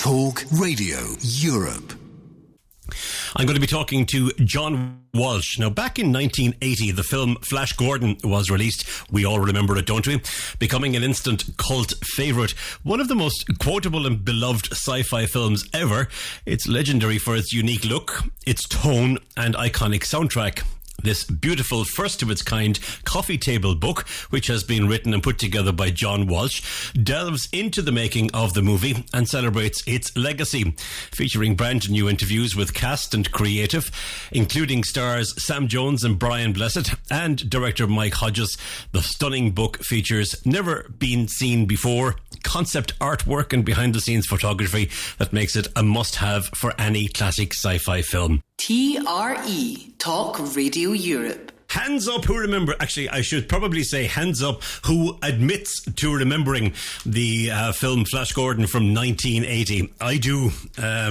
Talk Radio Europe. I'm going to be talking to John Walsh. Now, back in 1980, the film Flash Gordon was released. We all remember it, don't we? Becoming an instant cult favourite. One of the most quotable and beloved sci-fi films ever. It's legendary for its unique look, its tone and iconic soundtrack. This beautiful, first-of-its-kind coffee table book, which has been written and put together by John Walsh, delves into the making of the movie and celebrates its legacy, featuring brand new interviews with cast and creative, including stars Sam Jones and Brian Blessed, and director Mike Hodges. The stunning book features never-been-seen-before concept artwork and behind-the-scenes photography that makes it a must-have for any classic sci-fi film. TRE, Talk Radio Europe. Hands up who remember. Actually, I should probably say hands up who admits to remembering the film Flash Gordon from 1980. I do,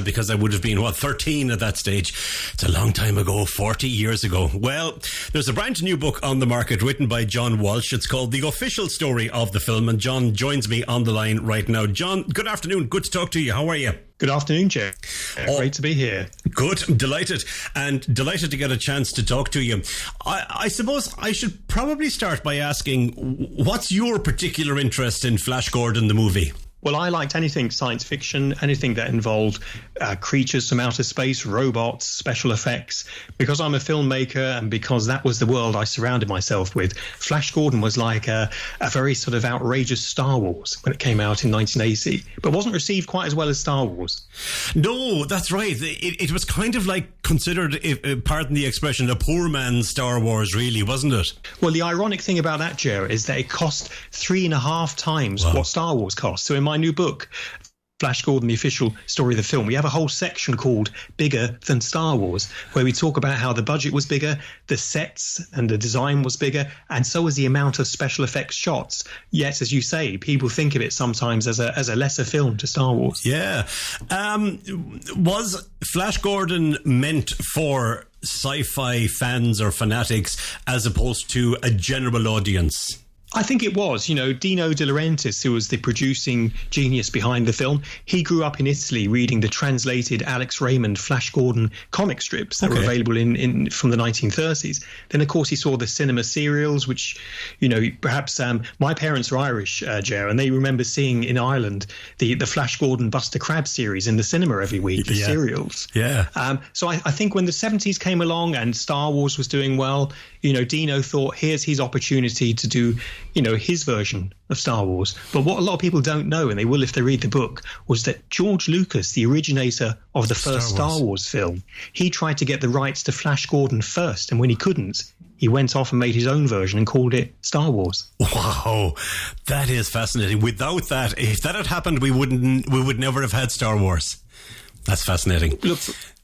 because I would have been, 13 at that stage. It's a long time ago, 40 years ago. Well, there's a brand new book on the market written by John Walsh. It's called The Official Story of the Film, and John joins me on the line right now. John, good afternoon. Good to talk to you. How are you? Good afternoon, Ger. Great to be here. Good. Delighted. And delighted to get a chance to talk to you. I suppose I should probably start by asking, what's your particular interest in Flash Gordon, the movie? Well, I liked anything science fiction, anything that involved creatures from outer space, robots, special effects. Because I'm a filmmaker and because that was the world I surrounded myself with, Flash Gordon was like a very sort of outrageous Star Wars when it came out in 1980, but wasn't received quite as well as Star Wars. No, that's right. It was kind of like considered, pardon the expression, a poor man's Star Wars, really, wasn't it? Well, the ironic thing about that, Ger, is that it cost 3.5 times what Star Wars cost. So in my new book, Flash Gordon, the official story of the film, we have a whole section called Bigger Than Star Wars, where we talk about how the budget was bigger, the sets and the design was bigger, and so was the amount of special effects shots. Yet, as you say, people think of it sometimes as a lesser film to Star Wars. Yeah. Was Flash Gordon meant for sci-fi fans or fanatics as opposed to a general audience? I think it was. You know, Dino De Laurentiis, who was the producing genius behind the film, he grew up in Italy reading the translated Alex Raymond Flash Gordon comic strips that were available in from the 1930s. Then, of course, he saw the cinema serials, which, you know, perhaps my parents are Irish, Ger, and they remember seeing in Ireland the Flash Gordon Buster Crabbe series in the cinema every week, the serials. Yeah. So I think when the 70s came along and Star Wars was doing well, you know, Dino thought, here's his opportunity to do, you know, his version of Star Wars. But what a lot of people don't know, and they will if they read the book, was that George Lucas, the originator of the first Star Wars film, he tried to get the rights to Flash Gordon first, and when he couldn't, he went off and made his own version and called it Star Wars. Wow, that is fascinating. Without that, if that had happened, we would never have had Star Wars. That's fascinating. Look,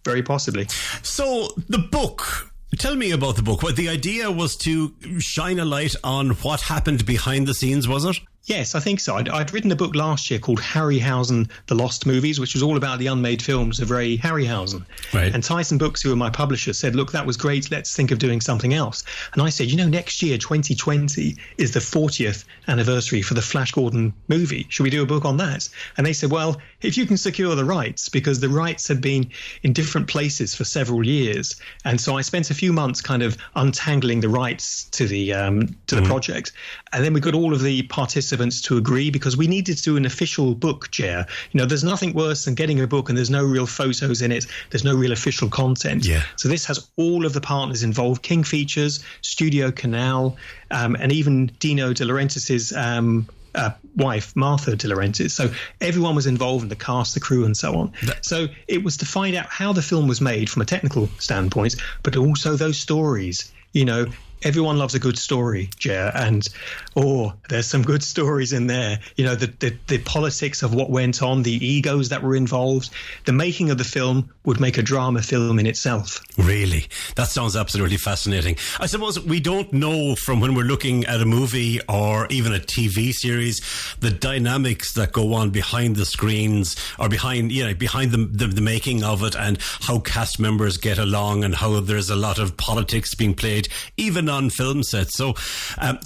very possibly. So the book. Tell me about the book. What the idea was to shine a light on what happened behind the scenes, was it? Yes, I think so. I'd written a book last year called Harryhausen, The Lost Movies, which was all about the unmade films of Ray Harryhausen. Right. And Tyson Books, who are my publisher, said, look, that was great. Let's think of doing something else. And I said, you know, next year, 2020, is the 40th anniversary for the Flash Gordon movie. Should we do a book on that? And they said, well, if you can secure the rights, because the rights had been in different places for several years. And so I spent a few months kind of untangling the rights to the project. And then we got all of the participants to agree, because we needed to do an official book, Ger. You know, there's nothing worse than getting a book and there's no real photos in it. There's no real official content. Yeah. So this has all of the partners involved: King Features, Studio Canal, and even Dino De Laurentiis' wife, Martha De Laurentiis. So everyone was involved in the cast, the crew, and so on. So it was to find out how the film was made from a technical standpoint, but also those stories. You know, everyone loves a good story, Ger, and there's some good stories in there. You know, the politics of what went on, the egos that were involved. The making of the film would make a drama film in itself. Really? That sounds absolutely fascinating. I suppose we don't know from when we're looking at a movie or even a TV series the dynamics that go on behind the screens or behind the making of it, and how cast members get along and how there's a lot of politics being played even on film sets. So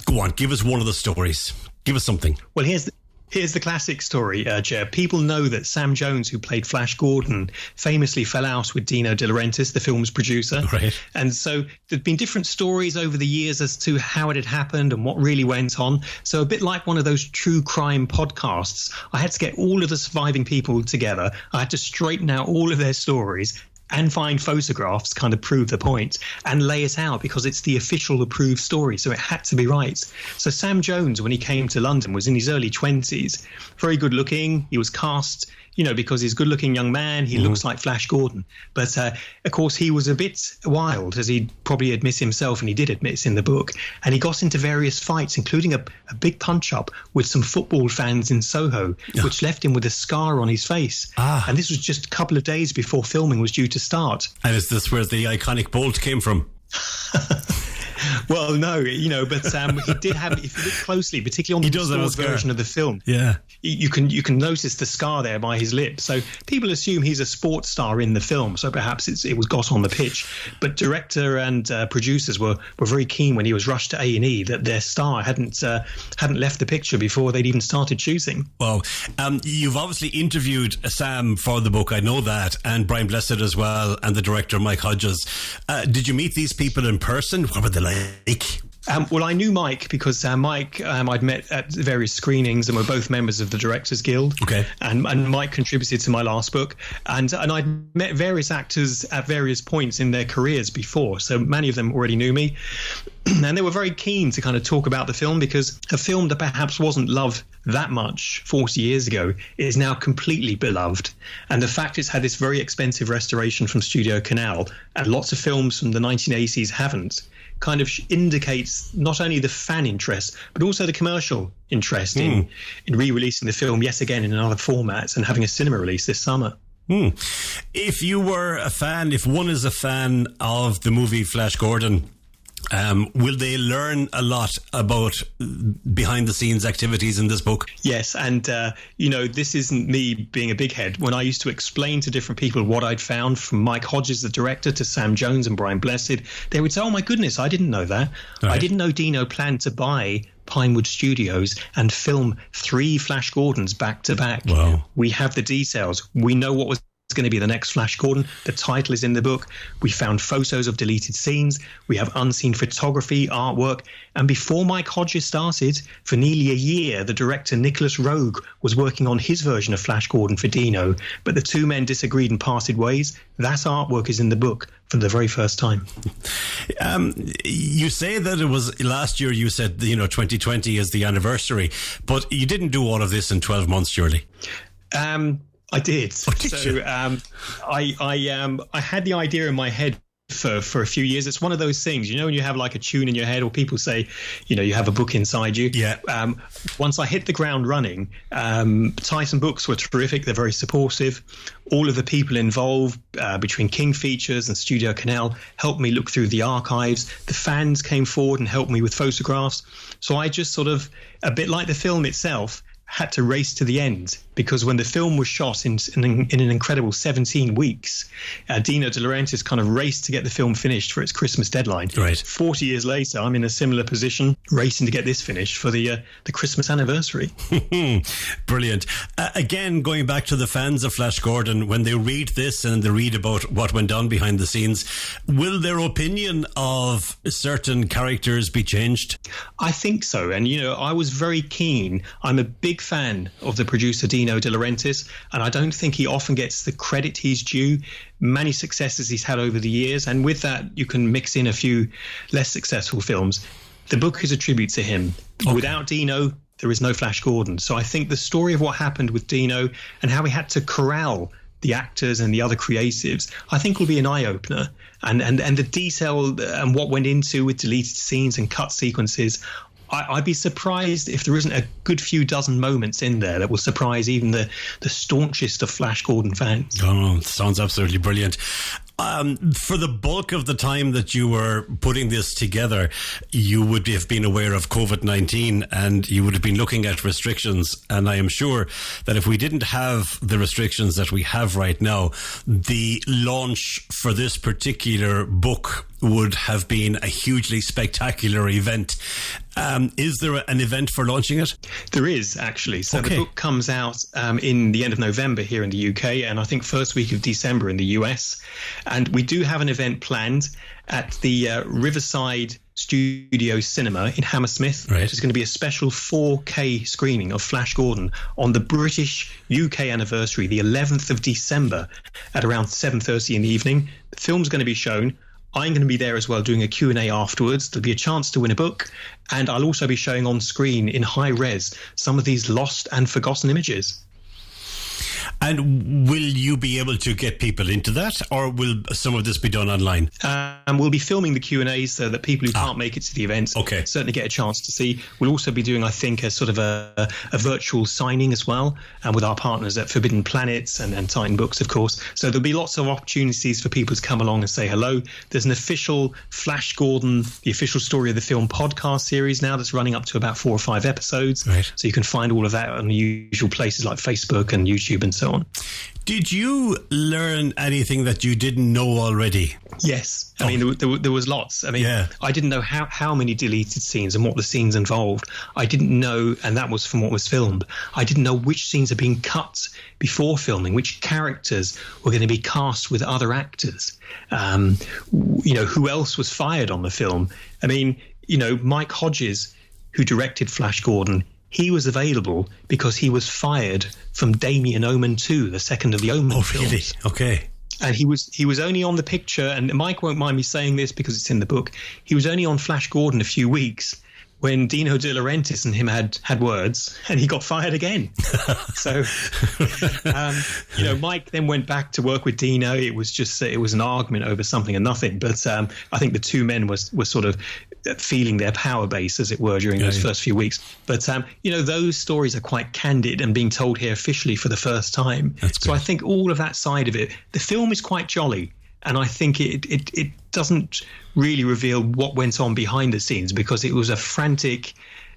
go on, give us one of the stories. Give us something. Well, here's Here's the classic story, Ger. People know that Sam Jones, who played Flash Gordon, famously fell out with Dino De Laurentiis, the film's producer. Right. And so there'd been different stories over the years as to how it had happened and what really went on. So a bit like one of those true crime podcasts, I had to get all of the surviving people together. I had to straighten out all of their stories and find photographs, kind of prove the point, and lay it out because it's the official approved story. So it had to be right. So Sam Jones, when he came to London, was in his early 20s, very good looking. He was cast, because he's a good looking young man. He looks like Flash Gordon. But of course, he was a bit wild, as he'd probably admit himself, and he did admit in the book. And he got into various fights, including a big punch up with some football fans in Soho, which left him with a scar on his face. And this was just a couple of days before filming was due to start. And is this where the iconic bolt came from? Well, no, but he did have, if you look closely, particularly on the restored version of the film, you can notice the scar there by his lip. So people assume he's a sports star in the film, so perhaps it was got on the pitch. But director and producers were very keen when he was rushed to A&E that their star hadn't left the picture before they'd even started shooting. Well, you've obviously interviewed Sam for the book, I know that, and Brian Blessed as well, and the director Mike Hodges. Did you meet these people in person? What were they like? Well, I knew Mike because Mike I'd met at various screenings, and we're both members of the Directors Guild. Okay. And Mike contributed to my last book, and I'd met various actors at various points in their careers before, so many of them already knew me. And they were very keen to kind of talk about the film, because a film that perhaps wasn't loved that much 40 years ago is now completely beloved. And the fact it's had this very expensive restoration from Studio Canal, and lots of films from the 1980s haven't, kind of indicates not only the fan interest, but also the commercial interest in re-releasing the film yet again in another format and having a cinema release this summer. If you were a fan, if one is a fan of the movie Flash Gordon, will they learn a lot about behind-the-scenes activities in this book? Yes, and, this isn't me being a big head. When I used to explain to different people what I'd found, from Mike Hodges, the director, to Sam Jones and Brian Blessed, they would say, oh, my goodness, I didn't know that. Right. I didn't know Dino planned to buy Pinewood Studios and film 3 Flash Gordons back to back. Wow. We have the details. We know what was going to be the next Flash Gordon. The title is in the book. We found photos of deleted scenes. We have unseen photography, artwork. And before Mike Hodges started, for nearly a year, the director Nicholas Roeg was working on his version of Flash Gordon for Dino. But the two men disagreed and parted ways. That artwork is in the book for the very first time. You say that it was last year, you said, 2020 is the anniversary, but you didn't do all of this in 12 months, surely? I did. I had the idea in my head for a few years. It's one of those things, when you have like a tune in your head, or people say, you have a book inside you. Yeah. Once I hit the ground running, Titan Books were terrific. They're very supportive. All of the people involved between King Features and Studio Canal helped me look through the archives. The fans came forward and helped me with photographs. So I just sort of, a bit like the film itself, had to race to the end, because when the film was shot in an incredible 17 weeks, Dino De Laurentiis kind of raced to get the film finished for its Christmas deadline. Right. 40 years later, I'm in a similar position, racing to get this finished for the Christmas anniversary. Brilliant. Again, going back to the fans of Flash Gordon, when they read this and they read about what went on behind the scenes, will their opinion of certain characters be changed? I think so. And, I was very keen. I'm a big fan of the producer Dino De Laurentiis, and I don't think he often gets the credit he's due. Many successes he's had over the years, and with that you can mix in a few less successful films. The book is a tribute to him. Okay. Without Dino, there is no Flash Gordon. So I think the story of what happened with Dino and how he had to corral the actors and the other creatives, I think will be an eye-opener. And the detail and what went into with deleted scenes and cut sequences, I'd be surprised if there isn't a good few dozen moments in there that will surprise even the staunchest of Flash Gordon fans. Oh, sounds absolutely brilliant. For the bulk of the time that you were putting this together, you would have been aware of COVID-19 and you would have been looking at restrictions. And I am sure that if we didn't have the restrictions that we have right now, the launch for this particular book would have been a hugely spectacular event. Is there an event for launching it? There is, actually. So the book comes out in the end of November here in the UK, and I think first week of December in the US. And we do have an event planned at the Riverside Studio Cinema in Hammersmith, which is going to be a special 4K screening of Flash Gordon on the British UK anniversary, the 11th of December at around 7:30 in the evening. The film's going to be shown. I'm going to be there as well doing a Q&A afterwards. There'll be a chance to win a book, and I'll also be showing on screen in high res some of these lost and forgotten images. And will you be able to get people into that, or will some of this be done online? We'll be filming the Q&As so that people who can't make it to the event certainly get a chance to see. We'll also be doing, I think, a sort of a virtual signing as well, and with our partners at Forbidden Planets and Titan Books, of course. So there'll be lots of opportunities for people to come along and say hello. There's an official Flash Gordon, the official story of the film podcast series now that's running up to about 4 or 5 episodes. So you can find all of that on the usual places like Facebook and YouTube and so on. Did you learn anything that you didn't know already? Yes. I mean, there was lots. I mean, I didn't know how many deleted scenes and what the scenes involved. I didn't know, and that was from what was filmed. I didn't know which scenes had been cut before filming, which characters were going to be cast with other actors. Who else was fired on the film? I mean, Mike Hodges, who directed Flash Gordon, he was available because he was fired from Damien Omen 2, the second of the Omen films. Really? Okay. And he was only on the picture, and Mike won't mind me saying this because it's in the book, he was only on Flash Gordon a few weeks when Dino De Laurentiis and him had words, and he got fired again. So, Mike then went back to work with Dino. It was an argument over something and nothing. But I think the two men were sort of feeling their power base, as it were, during those first few weeks. But, those stories are quite candid and being told here officially for the first time. So I think all of that side of it, the film is quite jolly. And I think it doesn't really reveal what went on behind the scenes, because it was a frantic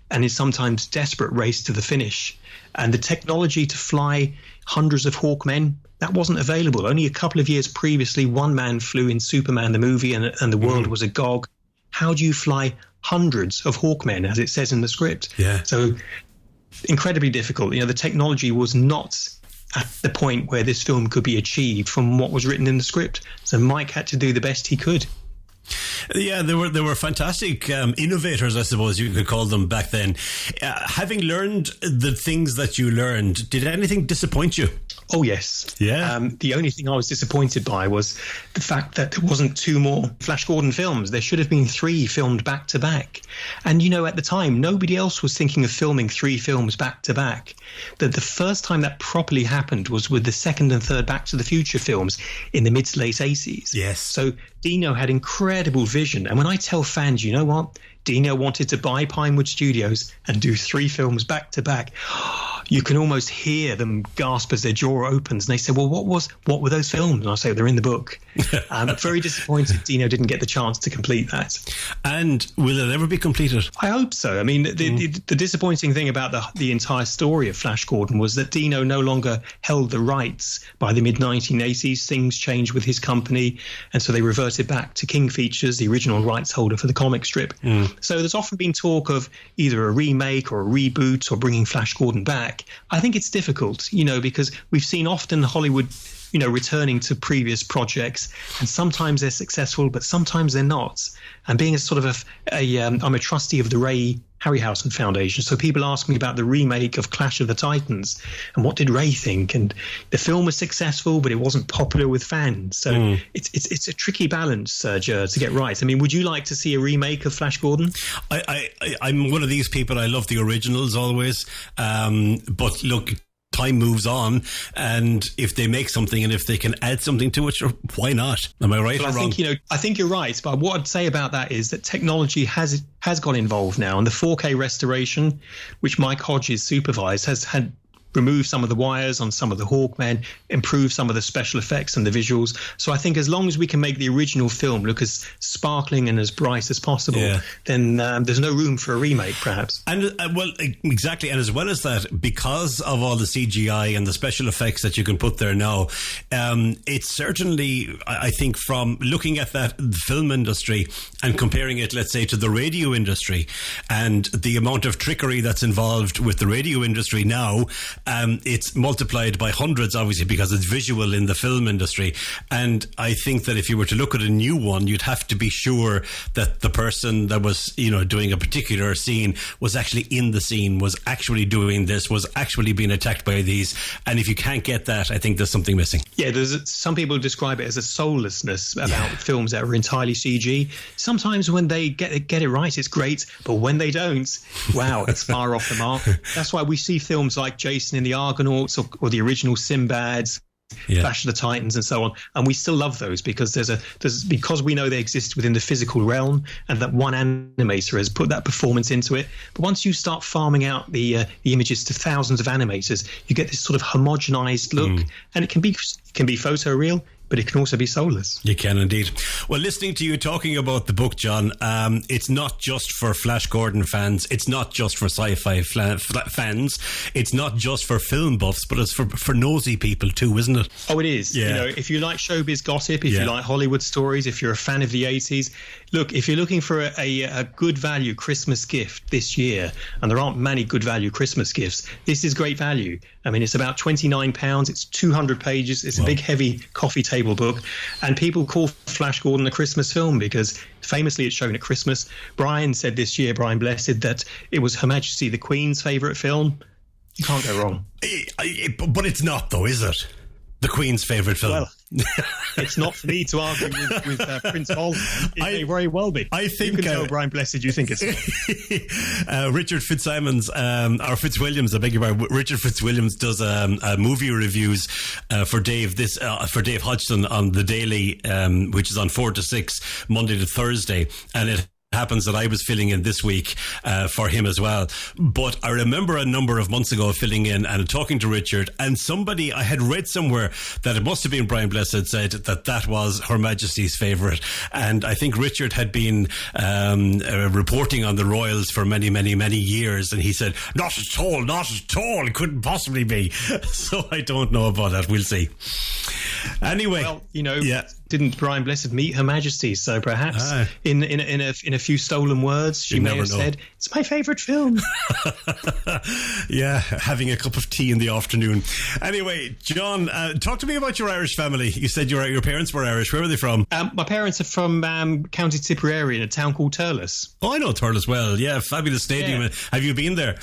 and is sometimes desperate race to the finish. And the technology to fly hundreds of Hawkmen, that wasn't available. Only a couple of years previously, one man flew in Superman the movie, and the world was agog. How do you fly hundreds of Hawkmen, as it says in the script? So incredibly difficult. The technology was not at the point where this film could be achieved from what was written in the script. So Mike had to do the best he could. Yeah, they were fantastic innovators, I suppose you could call them back then. Having learned the things that you learned, did anything disappoint you? Oh, yes. Yeah. The only thing I was disappointed by was the fact that there wasn't 2 more Flash Gordon films. There should have been 3 filmed back to back. And, at the time, nobody else was thinking of filming 3 films back to back. The first time that properly happened was with the second and third Back to the Future films in the mid to late 80s. Yes. So Dino had incredible vision. And when I tell fans, you know what? Dino wanted to buy Pinewood Studios and do 3 films back to back. You can almost hear them gasp as their jaw opens. And they say, well, what were those films? And I say, they're in the book. Very disappointed Dino didn't get the chance to complete that. And will it ever be completed? I hope so. I mean, the disappointing thing about the entire story of Flash Gordon was that Dino no longer held the rights by the mid-1980s. Things changed with his company, and so they reverted back to King Features, the original rights holder for the comic strip. So there's often been talk of either a remake or a reboot or bringing Flash Gordon back. I think it's difficult, because we've seen often Hollywood, returning to previous projects, and sometimes they're successful, but sometimes they're not. And being a sort of I'm a trustee of the Ray Harryhausen Foundation, so people ask me about the remake of Clash of the Titans and what did Ray think, and the film was successful, but it wasn't popular with fans. So it's a tricky balance, Ger, to get right. I mean, would you like to see a remake of Flash Gordon? I'm one of these people. I love the originals always, but look, time moves on, and if they make something and if they can add something to it, sure, why not? Am I right or wrong? I think you're right, but what I'd say about that is that technology has got involved now, and the 4K restoration, which Mike Hodges supervised, has had remove some of the wires on some of the Hawkmen, improve some of the special effects and the visuals. So I think as long as we can make the original film look as sparkling and as bright as possible, then there's no room for a remake, perhaps. And well, exactly. And as well as that, because of all the CGI and the special effects that you can put there now, it's certainly, I think, from looking at that film industry and comparing it, let's say, to the radio industry and the amount of trickery that's involved with the radio industry now, it's multiplied by hundreds, obviously, because it's visual in the film industry. And I think that if you were to look at a new one, you'd have to be sure that the person that was, doing a particular scene was actually in the scene, was actually doing this, was actually being attacked by these. And if you can't get that, I think there's something missing. Yeah, there's some people describe it as a soullessness about films that are entirely CG. Sometimes when they get it right, it's great, but when they don't, wow, it's far off the mark. That's why we see films like Jason and the Argonauts or the original Sinbads, Clash of the Titans and so on, and we still love those because because we know they exist within the physical realm and that one animator has put that performance into it. But once you start farming out the images to thousands of animators, you get this sort of homogenized look, and it can be photoreal, but it can also be soulless. You can indeed. Well, listening to you talking about the book, John, it's not just for Flash Gordon fans. It's not just for sci-fi fans. It's not just for film buffs, but it's for nosy people too, isn't it? Oh, it is. Yeah. If you like showbiz gossip, if you like Hollywood stories, if you're a fan of the 80s, look, if you're looking for a good value Christmas gift this year, and there aren't many good value Christmas gifts, this is great value. I mean, it's about £29. It's 200 pages. It's a big, heavy coffee table book. And people call Flash Gordon a Christmas film because famously it's shown at Christmas. Brian said this year, Brian Blessed, that it was Her Majesty the Queen's favourite film. You can't go wrong. But it's not, though, is it? The Queen's favourite film. Well, it's not for me to argue with Prince Paul. It may very well be. I think you can tell Brian Blessed you think it's Richard Fitzsimmons or Fitzwilliams, I beg your pardon. Richard Fitzwilliams does movie reviews for Dave Hodgson on the Daily, which is on 4 to 6 Monday to Thursday, and it happens that I was filling in this week for him as well. But I remember a number of months ago filling in and talking to Richard, and somebody, I had read somewhere that it must have been Brian Blessed, said that was Her Majesty's favourite. And I think Richard had been reporting on the royals for many, many, many years, and he said, not at all, it couldn't possibly be. So I don't know about that. We'll see. Anyway, well, didn't Brian Blessed meet Her Majesty? So perhaps in a few stolen words, she may have said, "It's my favourite film." Yeah, having a cup of tea in the afternoon. Anyway, John, talk to me about your Irish family. You said your parents were Irish. Where are they from? My parents are from County Tipperary in a town called Thurles. Oh, I know Thurles well. Yeah, fabulous stadium. Yeah. Have you been there?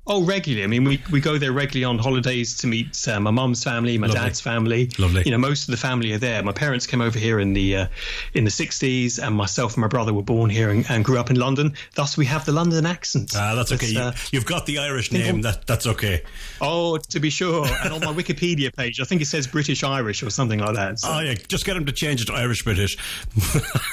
Oh, regularly. I mean, we go there regularly on holidays to meet my mum's family, my dad's family. Lovely. Most of the family are there. My parents came over here in the 60s, and myself and my brother were born here and grew up in London. Thus, we have the London accent. That's okay. You've got the Irish name. That's okay. Oh, to be sure. And on my Wikipedia page, I think it says British Irish or something like that. So. Oh, yeah. Just get them to change it to Irish British.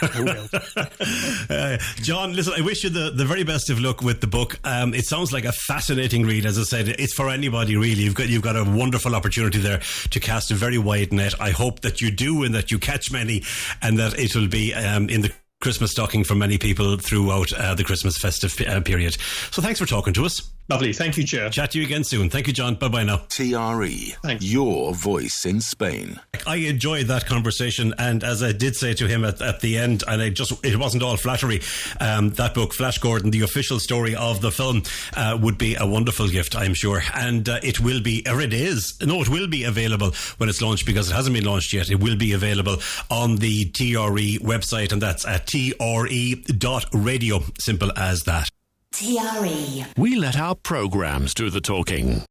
I will. John, listen, I wish you the very best of luck with the book. It sounds like a fascinating read. As I said, it's for anybody really. You've got a wonderful opportunity there to cast a very wide net. I hope that you do and that you catch many, and that it will be in the Christmas stocking for many people throughout the Christmas festive period. So thanks for talking to us. Lovely. Thank you, Ger. Chat to you again soon. Thank you, John. Bye-bye now. TRE. Thanks. Your voice in Spain. I enjoyed that conversation, and as I did say to him at the end, and it wasn't all flattery, that book, Flash Gordon, the official story of the film, would be a wonderful gift, I'm sure. And it will be available when it's launched, because it hasn't been launched yet. It will be available on the TRE website, and that's at TRE.radio. Simple as that. TRE. We let our programs do the talking.